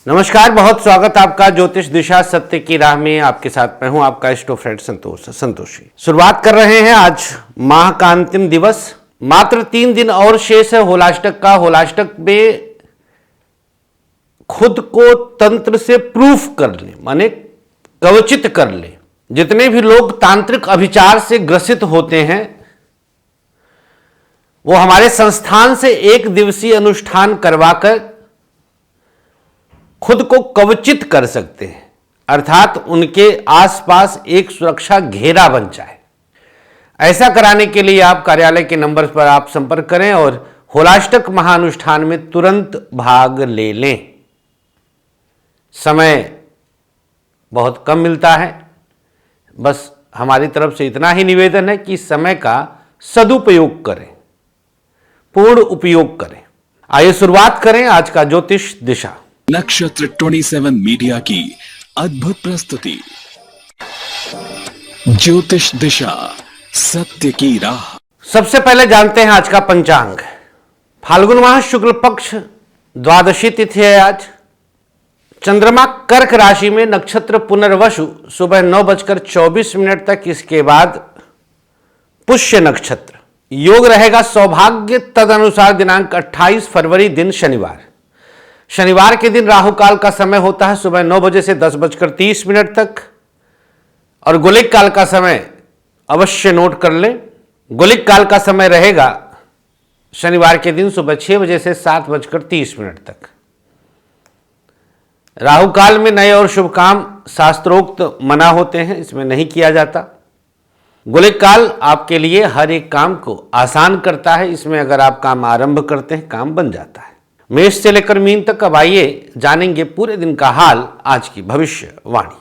नमस्कार, बहुत स्वागत आपका ज्योतिष दिशा सत्य की राह में। आपके साथ मैं हूं आपका इष्टो फ्रेंड संतोषी। शुरुआत कर रहे हैं आज माह का अंतिम दिवस। मात्र 3 दिन और शेष है होलाष्टक का। होलाष्टक में खुद को तंत्र से प्रूफ कर ले, माने कवचित कर ले। जितने भी लोग तांत्रिक अभिचार से ग्रसित होते हैं वो हमारे संस्थान से 1 दिवसीय अनुष्ठान करवाकर खुद को कवचित कर सकते हैं, अर्थात उनके आसपास एक सुरक्षा घेरा बन जाए। ऐसा कराने के लिए आप कार्यालय के नंबर पर आप संपर्क करें और होलाष्टक महानुष्ठान में तुरंत भाग ले लें। समय बहुत कम मिलता है, बस हमारी तरफ से इतना ही निवेदन है कि समय का सदुपयोग करें, पूर्ण उपयोग करें। आइए शुरुआत करें आज का ज्योतिष दिशा। नक्षत्र 27 मीडिया की अद्भुत प्रस्तुति, ज्योतिष दिशा सत्य की राह। सबसे पहले जानते हैं आज का पंचांग। फाल्गुन माह शुक्ल पक्ष द्वादशी तिथि है आज। चंद्रमा कर्क राशि में, नक्षत्र पुनर्वसु सुबह 9:24 तक, इसके बाद पुष्य नक्षत्र। योग रहेगा सौभाग्य, तदनुसार दिनांक 28 फरवरी दिन शनिवार। शनिवार के दिन राहु काल का समय होता है सुबह 9 बजे से 10:30 तक, और गुलिक काल का समय अवश्य नोट कर लें। गुलिक काल का समय रहेगा शनिवार के दिन सुबह 6 बजे से 7:30 तक। राहु काल में नए और शुभ काम शास्त्रोक्त मना होते हैं, इसमें नहीं किया जाता। गुलिक काल आपके लिए हर एक काम को आसान करता है, इसमें अगर आप काम आरंभ करते हैं काम बन जाता है। मेष से लेकर मीन तक अब आइए जानेंगे पूरे दिन का हाल, आज की भविष्यवाणी।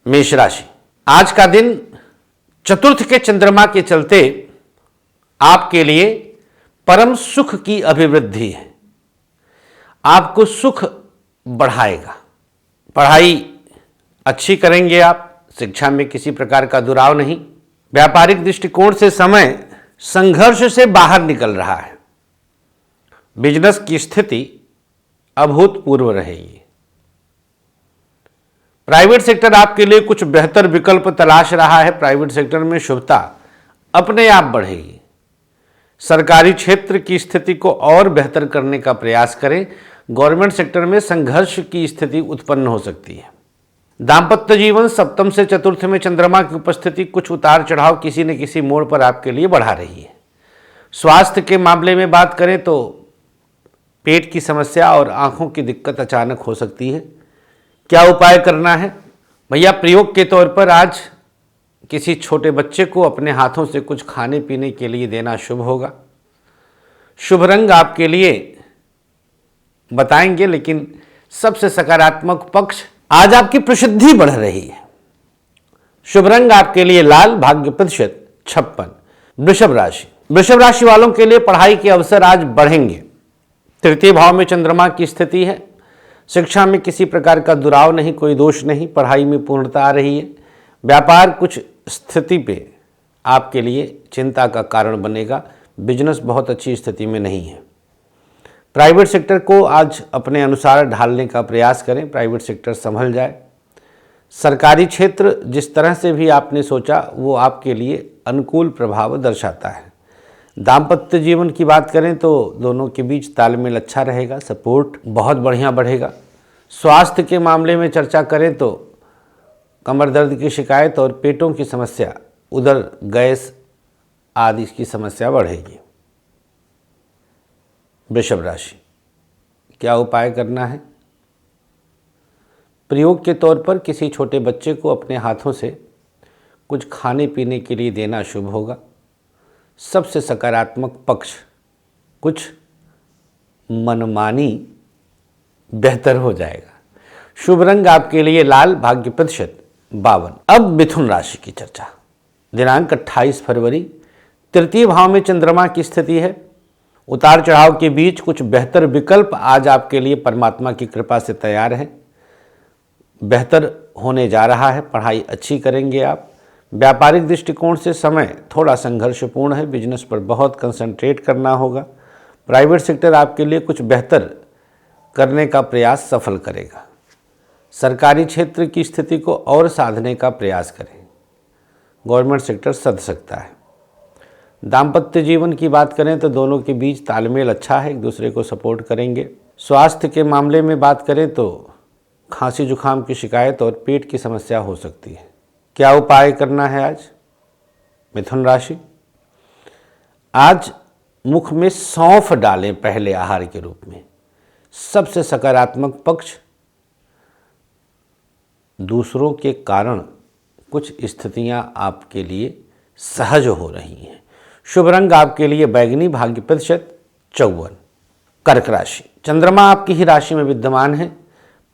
मेष राशि, आज का दिन चतुर्थ के चंद्रमा के चलते आपके लिए परम सुख की अभिवृद्धि है। आपको सुख बढ़ाएगा। पढ़ाई अच्छी करेंगे आप, शिक्षा में किसी प्रकार का दुराव नहीं। व्यापारिक दृष्टिकोण से समय संघर्ष से बाहर निकल रहा है। बिजनेस की स्थिति अभूतपूर्व रहेगी। प्राइवेट सेक्टर आपके लिए कुछ बेहतर विकल्प तलाश रहा है। प्राइवेट सेक्टर में शुभता अपने आप बढ़ेगी। सरकारी क्षेत्र की स्थिति को और बेहतर करने का प्रयास करें। गवर्नमेंट सेक्टर में संघर्ष की स्थिति उत्पन्न हो सकती है। दांपत्य जीवन सप्तम से चतुर्थ में चंद्रमा की उपस्थिति कुछ उतार चढ़ाव किसी न किसी मोड़ पर आपके लिए बढ़ा रही है। स्वास्थ्य के मामले में बात करें तो पेट की समस्या और आंखों की दिक्कत अचानक हो सकती है। क्या उपाय करना है भैया? प्रयोग के तौर पर आज किसी छोटे बच्चे को अपने हाथों से कुछ खाने पीने के लिए देना शुभ होगा। शुभ रंग आपके लिए बताएंगे, लेकिन सबसे सकारात्मक पक्ष आज आपकी प्रसिद्धि बढ़ रही है। शुभ रंग आपके लिए लाल, भाग्य प्रतिशत 56। वृषभ राशि, वृषभ राशि वालों के लिए पढ़ाई के अवसर आज बढ़ेंगे। तृतीय भाव में चंद्रमा की स्थिति है। शिक्षा में किसी प्रकार का दुराव नहीं, कोई दोष नहीं। पढ़ाई में पूर्णता आ रही है। व्यापार कुछ स्थिति पे आपके लिए चिंता का कारण बनेगा। बिजनेस बहुत अच्छी स्थिति में नहीं है। प्राइवेट सेक्टर को आज अपने अनुसार ढालने का प्रयास करें, प्राइवेट सेक्टर संभल जाए। सरकारी क्षेत्र जिस तरह से भी आपने सोचा वो आपके लिए अनुकूल प्रभाव दर्शाता है। दाम्पत्य जीवन की बात करें तो दोनों के बीच तालमेल अच्छा रहेगा, सपोर्ट बहुत बढ़िया बढ़ेगा। स्वास्थ्य के मामले में चर्चा करें तो कमर दर्द की शिकायत और पेटों की समस्या, उधर गैस आदि की समस्या बढ़ेगी। वृषभ राशि, क्या उपाय करना है? प्रयोग के तौर पर किसी छोटे बच्चे को अपने हाथों से कुछ खाने पीने के लिए देना शुभ होगा। सबसे सकारात्मक पक्ष कुछ मनमानी बेहतर हो जाएगा। शुभ रंग आपके लिए लाल, भाग्य प्रतिशत 52। अब मिथुन राशि की चर्चा। दिनांक 28 फरवरी, तृतीय भाव में चंद्रमा की स्थिति है। उतार चढ़ाव के बीच कुछ बेहतर विकल्प आज आपके लिए परमात्मा की कृपा से तैयार हैं। बेहतर होने जा रहा है। पढ़ाई अच्छी करेंगे आप। व्यापारिक दृष्टिकोण से समय थोड़ा संघर्षपूर्ण है। बिजनेस पर बहुत कंसंट्रेट करना होगा। प्राइवेट सेक्टर आपके लिए कुछ बेहतर करने का प्रयास सफल करेगा। सरकारी क्षेत्र की स्थिति को और साधने का प्रयास करें। गवर्नमेंट सेक्टर सध सकता है। दाम्पत्य जीवन की बात करें तो दोनों के बीच तालमेल अच्छा है, एक दूसरे को सपोर्ट करेंगे। स्वास्थ्य के मामले में बात करें तो खांसी जुकाम की शिकायत और पेट की समस्या हो सकती है। क्या उपाय करना है आज? मिथुन राशि, आज मुख में सौंफ डालें पहले आहार के रूप में। सबसे सकारात्मक पक्ष, दूसरों के कारण कुछ स्थितियां आपके लिए सहज हो रही हैं। शुभ रंग आपके लिए बैगनी, भाग्य प्रतिशत 54। कर्क राशि, चंद्रमा आपकी ही राशि में विद्यमान है।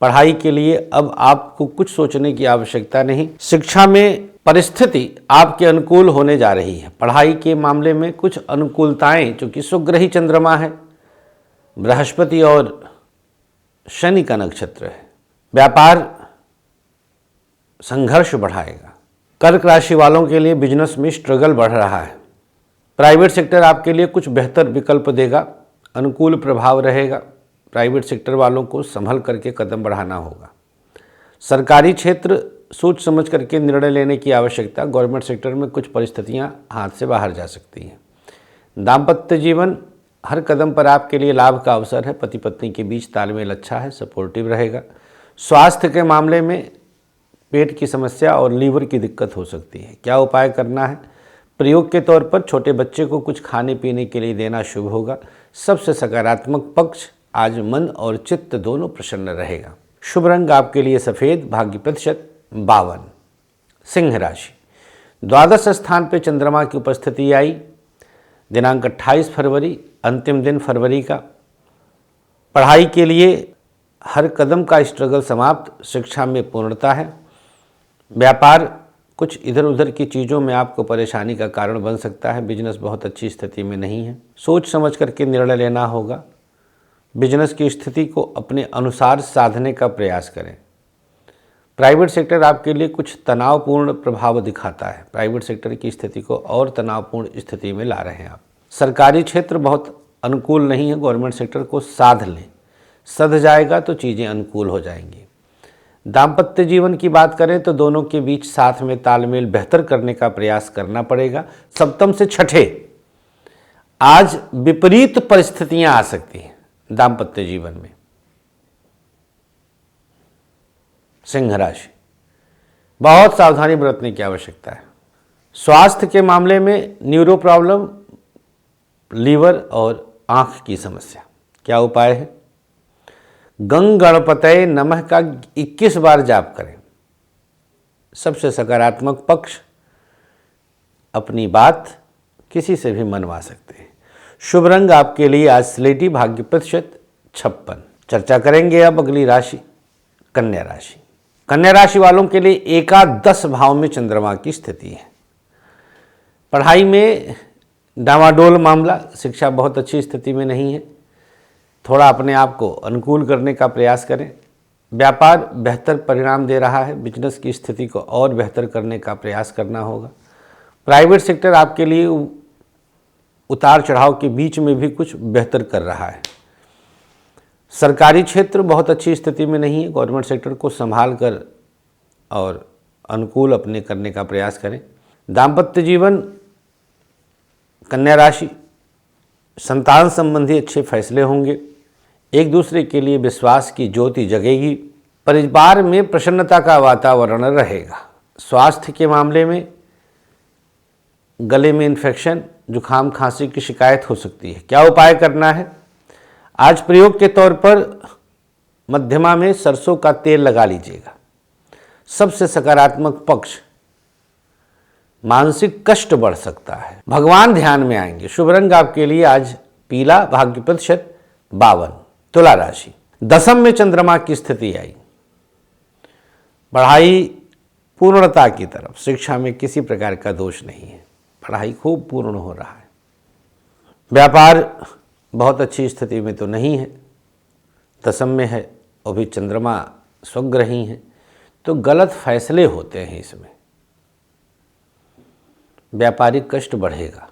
पढ़ाई के लिए अब आपको कुछ सोचने की आवश्यकता नहीं। शिक्षा में परिस्थिति आपके अनुकूल होने जा रही है। पढ़ाई के मामले में कुछ अनुकूलताएं, चूंकि सुग्रही चंद्रमा है, बृहस्पति और शनि का नक्षत्र है। व्यापार संघर्ष बढ़ाएगा। कर्क राशि वालों के लिए बिजनेस में स्ट्रगल बढ़ रहा है। प्राइवेट सेक्टर आपके लिए कुछ बेहतर विकल्प देगा, अनुकूल प्रभाव रहेगा। प्राइवेट सेक्टर वालों को संभल करके कदम बढ़ाना होगा। सरकारी क्षेत्र सोच समझ करके निर्णय लेने की आवश्यकता। गवर्नमेंट सेक्टर में कुछ परिस्थितियां हाथ से बाहर जा सकती हैं। दाम्पत्य जीवन, हर कदम पर आपके लिए लाभ का अवसर है। पति पत्नी के बीच तालमेल अच्छा है, सपोर्टिव रहेगा। स्वास्थ्य के मामले में पेट की समस्या और लीवर की दिक्कत हो सकती है। क्या उपाय करना है? प्रयोग के तौर पर छोटे बच्चे को कुछ खाने पीने के लिए देना शुभ होगा। सबसे सकारात्मक पक्ष, आज मन और चित्त दोनों प्रसन्न रहेगा। शुभ रंग आपके लिए सफ़ेद, भाग्य प्रतिशत 52। सिंह राशि, द्वादश स्थान पर चंद्रमा की उपस्थिति आई। दिनांक 28 फरवरी, अंतिम दिन फरवरी का। पढ़ाई के लिए हर कदम का स्ट्रगल समाप्त। शिक्षा में पूर्णता है। व्यापार कुछ इधर उधर की चीज़ों में आपको परेशानी का कारण बन सकता है। बिजनेस बहुत अच्छी स्थिति में नहीं है। सोच समझ करके निर्णय लेना होगा। बिजनेस की स्थिति को अपने अनुसार साधने का प्रयास करें। प्राइवेट सेक्टर आपके लिए कुछ तनावपूर्ण प्रभाव दिखाता है। प्राइवेट सेक्टर की स्थिति को और तनावपूर्ण स्थिति में ला रहे हैं आप। सरकारी क्षेत्र बहुत अनुकूल नहीं है। गवर्नमेंट सेक्टर को साध लें, सध जाएगा तो चीज़ें अनुकूल हो जाएंगी। दाम्पत्य जीवन की बात करें तो दोनों के बीच साथ में तालमेल बेहतर करने का प्रयास करना पड़ेगा। सप्तम से छठे, आज विपरीत परिस्थितियां आ सकती हैं दाम्पत्य जीवन में। सिंह राशि, बहुत सावधानी बरतने की आवश्यकता है। स्वास्थ्य के मामले में न्यूरो प्रॉब्लम, लीवर और आंख की समस्या। क्या उपाय है? गंग गणपतये नमः का 21 बार जाप करें। सबसे सकारात्मक पक्ष, अपनी बात किसी से भी मनवा सकते हैं। शुभ रंग आपके लिए आज स्लेटी, भाग्य प्रतिशत 56। चर्चा करेंगे अब अगली राशि, कन्या राशि। कन्या राशि वालों के लिए एकादश भाव में चंद्रमा की स्थिति है। पढ़ाई में डामाडोल मामला, शिक्षा बहुत अच्छी स्थिति में नहीं है। थोड़ा अपने आप को अनुकूल करने का प्रयास करें। व्यापार बेहतर परिणाम दे रहा है। बिजनेस की स्थिति को और बेहतर करने का प्रयास करना होगा। प्राइवेट सेक्टर आपके लिए उतार चढ़ाव के बीच में भी कुछ बेहतर कर रहा है। सरकारी क्षेत्र बहुत अच्छी स्थिति में नहीं है। गवर्नमेंट सेक्टर को संभाल कर और अनुकूल अपने करने का प्रयास करें। दाम्पत्य जीवन, कन्या राशि, संतान संबंधी अच्छे फैसले होंगे। एक दूसरे के लिए विश्वास की ज्योति जगेगी। परिवार में प्रसन्नता का वातावरण रहेगा। स्वास्थ्य के मामले में गले में इन्फेक्शन, जुखाम, खांसी की शिकायत हो सकती है। क्या उपाय करना है? आज प्रयोग के तौर पर मध्यमा में सरसों का तेल लगा लीजिएगा। सबसे सकारात्मक पक्ष, मानसिक कष्ट बढ़ सकता है। भगवान ध्यान में आएंगे। शुभ रंग आपके लिए आज पीला, भाग्य प्रतिशत 52। तुला राशि, दशम में चंद्रमा की स्थिति आई। पढ़ाई पूर्णता की तरफ, शिक्षा में किसी प्रकार का दोष नहीं है। पढ़ाई खूब पूर्ण हो रहा है। व्यापार बहुत अच्छी स्थिति में तो नहीं है, दशम में है और भी चंद्रमा स्वग्रही हैं, तो गलत फैसले होते हैं इसमें। व्यापारिक कष्ट बढ़ेगा।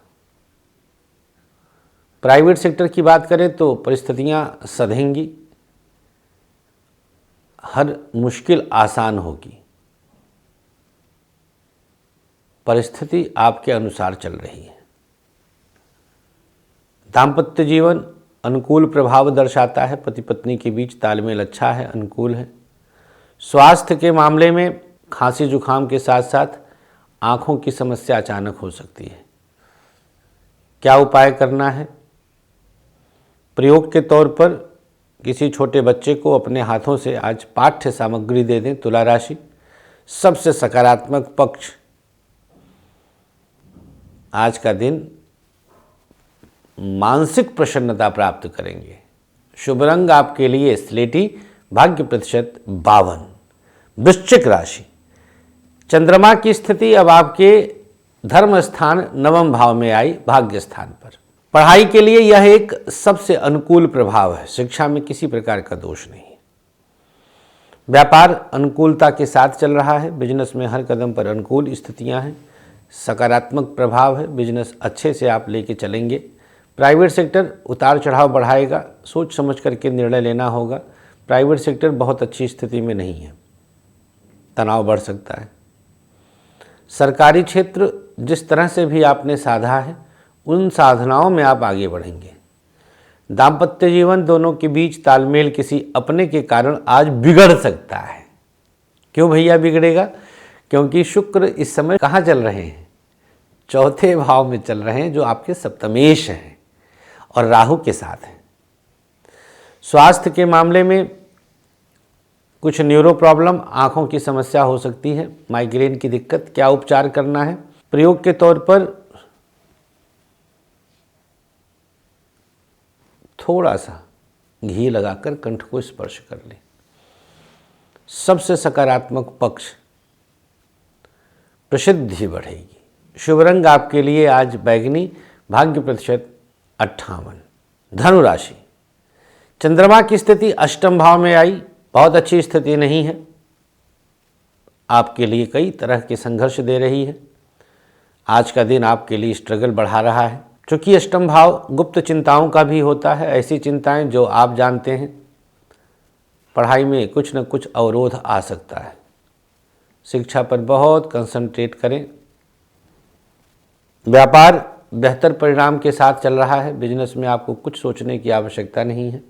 प्राइवेट सेक्टर की बात करें तो परिस्थितियां सधेंगी, हर मुश्किल आसान होगी, परिस्थिति आपके अनुसार चल रही है। दाम्पत्य जीवन अनुकूल प्रभाव दर्शाता है, पति पत्नी के बीच तालमेल अच्छा है, अनुकूल है। स्वास्थ्य के मामले में खांसी जुखाम के साथ साथ आँखों की समस्या अचानक हो सकती है। क्या उपाय करना है? प्रयोग के तौर पर किसी छोटे बच्चे को अपने हाथों से आज पाठ्य सामग्री दे दें। तुला राशि, सबसे सकारात्मक पक्ष आज का दिन मानसिक प्रसन्नता प्राप्त करेंगे। शुभ रंग आपके लिए स्लेटी, भाग्य प्रतिशत 52। वृश्चिक राशि, चंद्रमा की स्थिति अब आपके धर्म स्थान नवम भाव में आई, भाग्य स्थान पर। पढ़ाई के लिए यह एक सबसे अनुकूल प्रभाव है, शिक्षा में किसी प्रकार का दोष नहीं है। व्यापार अनुकूलता के साथ चल रहा है, बिजनेस में हर कदम पर अनुकूल स्थितियां हैं, सकारात्मक प्रभाव है, बिजनेस अच्छे से आप लेके चलेंगे। प्राइवेट सेक्टर उतार चढ़ाव बढ़ाएगा, सोच समझ करके निर्णय लेना होगा। प्राइवेट सेक्टर बहुत अच्छी स्थिति में नहीं है, तनाव बढ़ सकता है। सरकारी क्षेत्र जिस तरह से भी आपने साधा है, उन साधनाओं में आप आगे बढ़ेंगे। दाम्पत्य जीवन दोनों के बीच तालमेल किसी अपने के कारण आज बिगड़ सकता है। क्यों भैया बिगड़ेगा? क्योंकि शुक्र इस समय कहाँ चल रहे हैं? चौथे भाव में चल रहे हैं, जो आपके सप्तमेश हैं और राहु के साथ हैं। स्वास्थ्य के मामले में कुछ न्यूरो प्रॉब्लम, आंखों की समस्या हो सकती है, माइग्रेन की दिक्कत। क्या उपचार करना है? प्रयोग के तौर पर थोड़ा सा घी लगाकर कंठ को स्पर्श कर लें। सबसे सकारात्मक पक्ष, प्रसिद्धि बढ़ेगी। शुभ रंग आपके लिए आज बैगनी, भाग्य प्रतिशत 58। धनु राशि, चंद्रमा की स्थिति अष्टम भाव में आई, बहुत अच्छी स्थिति नहीं है, आपके लिए कई तरह के संघर्ष दे रही है। आज का दिन आपके लिए स्ट्रगल बढ़ा रहा है। चूँकि अष्टम भाव गुप्त चिंताओं का भी होता है, ऐसी चिंताएं जो आप जानते हैं। पढ़ाई में कुछ न कुछ अवरोध आ सकता है। शिक्षा पर बहुत कंसंट्रेट करें। व्यापार बेहतर परिणाम के साथ चल रहा है, बिजनेस में आपको कुछ सोचने की आवश्यकता नहीं है।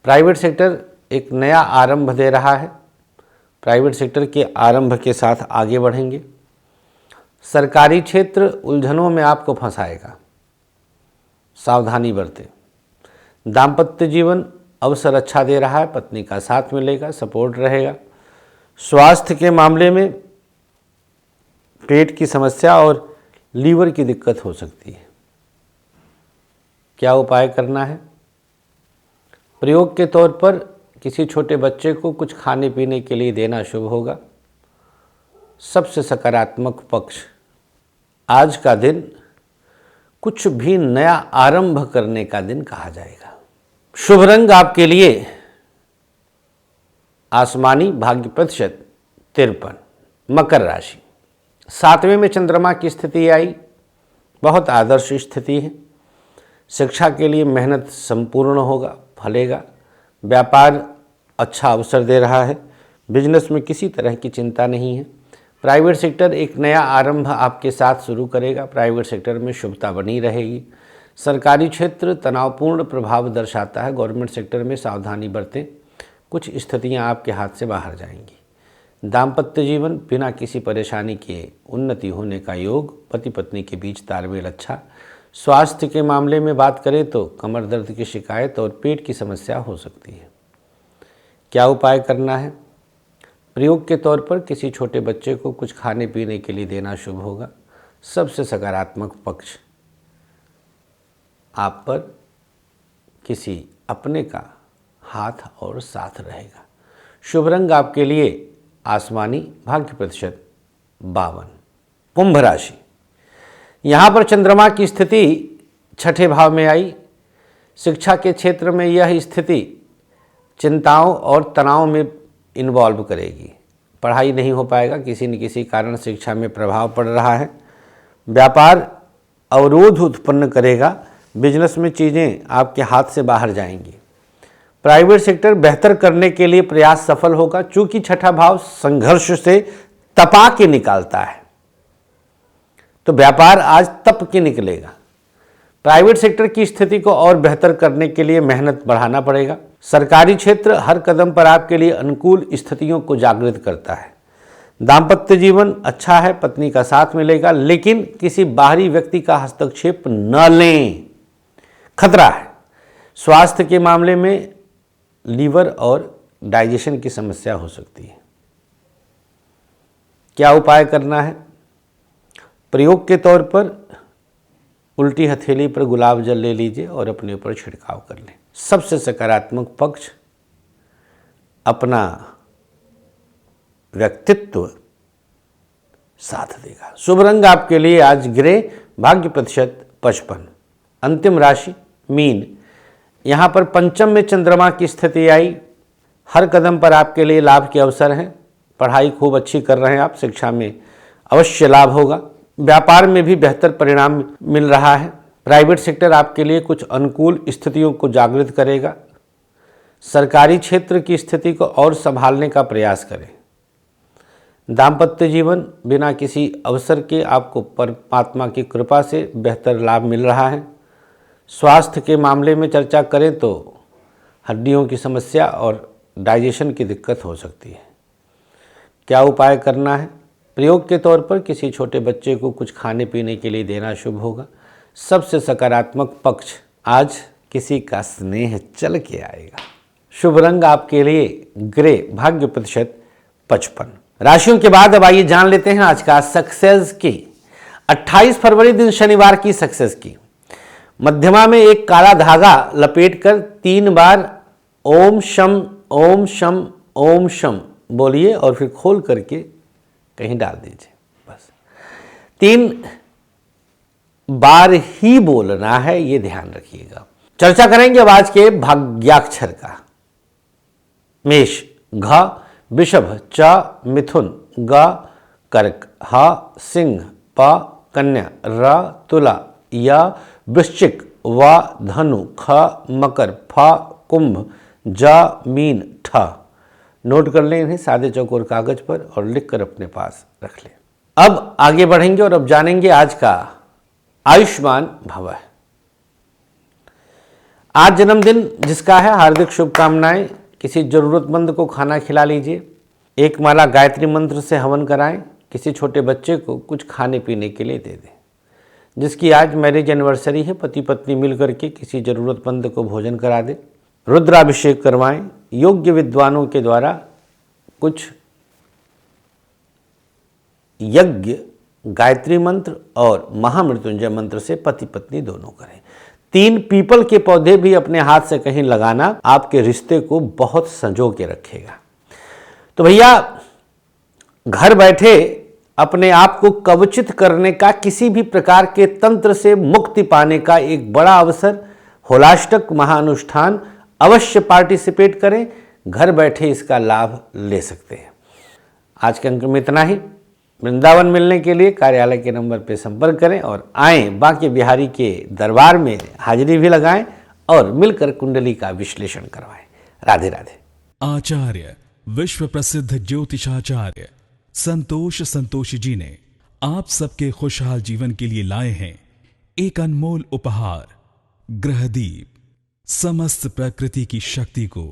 प्राइवेट सेक्टर एक नया आरंभ दे रहा है, प्राइवेट सेक्टर के आरंभ के साथ आगे बढ़ेंगे। सरकारी क्षेत्र उलझनों में आपको फंसाएगा, सावधानी बरतें। दाम्पत्य जीवन अवसर अच्छा दे रहा है, पत्नी का साथ मिलेगा, सपोर्ट रहेगा। स्वास्थ्य के मामले में पेट की समस्या और लीवर की दिक्कत हो सकती है। क्या उपाय करना है? प्रयोग के तौर पर किसी छोटे बच्चे को कुछ खाने पीने के लिए देना शुभ होगा। सबसे सकारात्मक पक्ष, आज का दिन कुछ भी नया आरंभ करने का दिन कहा जाएगा। शुभ रंग आपके लिए आसमानी, भाग्य प्रतिशत 53। मकर राशि, 7वें में चंद्रमा की स्थिति आई, बहुत आदर्श स्थिति है। शिक्षा के लिए मेहनत संपूर्ण होगा, फलेगा। व्यापार अच्छा अवसर दे रहा है, बिजनेस में किसी तरह की चिंता नहीं है। प्राइवेट सेक्टर एक नया आरंभ आपके साथ शुरू करेगा, प्राइवेट सेक्टर में शुभता बनी रहेगी। सरकारी क्षेत्र तनावपूर्ण प्रभाव दर्शाता है, गवर्नमेंट सेक्टर में सावधानी बरतें, कुछ स्थितियां आपके हाथ से बाहर जाएंगी। दाम्पत्य जीवन बिना किसी परेशानी के उन्नति होने का योग, पति पत्नी के बीच तालमेल अच्छा। स्वास्थ्य के मामले में बात करें तो कमर दर्द की शिकायत और पेट की समस्या हो सकती है। क्या उपाय करना है? प्रयोग के तौर पर किसी छोटे बच्चे को कुछ खाने पीने के लिए देना शुभ होगा। सबसे सकारात्मक पक्ष, आप पर किसी अपने का हाथ और साथ रहेगा। शुभ रंग आपके लिए आसमानी, भाग्य प्रतिशत 52। कुंभ राशि, यहाँ पर चंद्रमा की स्थिति छठे भाव में आई। शिक्षा के क्षेत्र में यह स्थिति चिंताओं और तनाव में इन्वॉल्व करेगी। पढ़ाई नहीं हो पाएगा, किसी न किसी कारण शिक्षा में प्रभाव पड़ रहा है। व्यापार अवरोध उत्पन्न करेगा, बिजनेस में चीज़ें आपके हाथ से बाहर जाएंगी। प्राइवेट सेक्टर बेहतर करने के लिए प्रयास सफल होगा, चूंकि छठा भाव संघर्ष से तपा के निकालता है, तो व्यापार आज तप के निकलेगा। प्राइवेट सेक्टर की स्थिति को और बेहतर करने के लिए मेहनत बढ़ाना पड़ेगा। सरकारी क्षेत्र हर कदम पर आपके लिए अनुकूल स्थितियों को जागृत करता है। दाम्पत्य जीवन अच्छा है, पत्नी का साथ मिलेगा, लेकिन किसी बाहरी व्यक्ति का हस्तक्षेप न लें, खतरा है। स्वास्थ्य के मामले में लीवर और डाइजेशन की समस्या हो सकती है। क्या उपाय करना है? प्रयोग के तौर पर उल्टी हथेली पर गुलाब जल ले लीजिए और अपने ऊपर छिड़काव कर लें। सबसे सकारात्मक पक्ष अपना व्यक्तित्व साथ देगा। शुभ रंग आपके लिए आज ग्रे, भाग्य प्रतिशत 55। अंतिम राशि मीन। यहाँ पर पंचम में चंद्रमा की स्थिति आई। हर कदम पर आपके लिए लाभ के अवसर हैं। पढ़ाई खूब अच्छी कर रहे हैं आप, शिक्षा में अवश्य लाभ होगा। व्यापार में भी बेहतर परिणाम मिल रहा है। प्राइवेट सेक्टर आपके लिए कुछ अनुकूल स्थितियों को जागृत करेगा। सरकारी क्षेत्र की स्थिति को और संभालने का प्रयास करें। दाम्पत्य जीवन बिना किसी अवसर के आपको परमात्मा की कृपा से बेहतर लाभ मिल रहा है। स्वास्थ्य के मामले में चर्चा करें तो हड्डियों की समस्या और डाइजेशन की दिक्कत हो सकती है। क्या उपाय करना है? प्रयोग के तौर पर किसी छोटे बच्चे को कुछ खाने पीने के लिए देना शुभ होगा। सबसे सकारात्मक पक्ष आज किसी का स्नेह चल के आएगा। शुभ रंग आपके लिए ग्रे, भाग्य प्रतिशत 55। राशियों के बाद अब आइए जान लेते हैं आज का सक्सेस की। 28 फरवरी दिन शनिवार की सक्सेस की। मध्यमा में एक काला धागा लपेटकर 3 बार ओम शम ओम शम ओम शम बोलिए और फिर खोल करके कहीं डाल दीजिए। बस 3 बार ही बोलना है, ये ध्यान रखिएगा। चर्चा करेंगे अब आज के भाग्याक्षर का। मेष घ, वृषभ च, मिथुन ग, कर्क ह, सिंह प, कन्या र, तुला य, वृश्चिक व, धनु ख, मकर फ, कुंभ ज, मीन ठ। नोट कर लें इन्हें सादे चौकोर कागज पर और लिखकर अपने पास रख लें। अब आगे बढ़ेंगे और अब जानेंगे आज का आयुष्मान भव। आज जन्मदिन जिसका है, हार्दिक शुभकामनाएं। किसी जरूरतमंद को खाना खिला लीजिए। एक माला गायत्री मंत्र से हवन कराएं। किसी छोटे बच्चे को कुछ खाने पीने के लिए दे दें। जिसकी आज मैरिज एनिवर्सरी है, पति पत्नी मिलकर के किसी जरूरतमंद को भोजन करा दें। रुद्राभिषेक करवाएं। योग्य विद्वानों के द्वारा कुछ यज्ञ गायत्री मंत्र और महामृत्युंजय मंत्र से पति पत्नी दोनों करें। 3 पीपल के पौधे भी अपने हाथ से कहीं लगाना आपके रिश्ते को बहुत संजो के रखेगा। तो भैया, घर बैठे अपने आप को कवचित करने का, किसी भी प्रकार के तंत्र से मुक्ति पाने का एक बड़ा अवसर, होलाष्टक महाअनुष्ठान अवश्य पार्टिसिपेट करें। घर बैठे इसका लाभ ले सकते हैं। आज के अंक में इतना ही। वृंदावन मिलने के लिए कार्यालय के नंबर पर संपर्क करें और आएं, बांके बिहारी के दरबार में हाजिरी भी लगाएं और मिलकर कुंडली का विश्लेषण करवाएं। राधे राधे। आचार्य विश्व प्रसिद्ध ज्योतिषाचार्य संतोषी जी ने आप सबके खुशहाल जीवन के लिए लाए हैं एक अनमोल उपहार, ग्रहदीप। समस्त प्रकृति की शक्ति को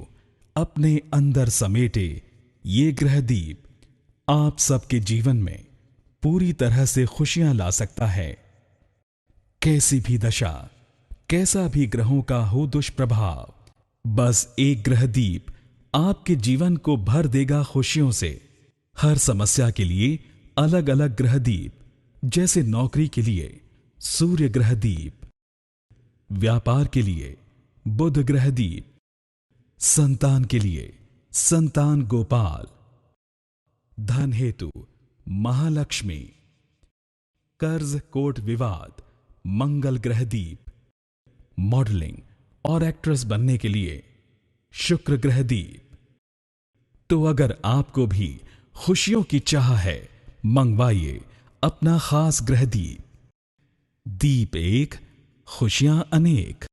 अपने अंदर समेटे ये ग्रहदीप आप सबके जीवन में पूरी तरह से खुशियां ला सकता है। कैसी भी दशा, कैसा भी ग्रहों का हो दुष्प्रभाव, बस एक ग्रहदीप आपके जीवन को भर देगा खुशियों से। हर समस्या के लिए अलग अलग ग्रहदीप, जैसे नौकरी के लिए सूर्य ग्रहदीप, व्यापार के लिए बुध ग्रहदीप, संतान के लिए संतान गोपाल, धन हेतु महालक्ष्मी, कर्ज कोर्ट विवाद मंगल ग्रहदीप, मॉडलिंग और एक्ट्रेस बनने के लिए शुक्र ग्रहदीप। तो अगर आपको भी खुशियों की चाह है, मंगवाइए अपना खास ग्रहदीप। दीप 1 खुशियां अनेक।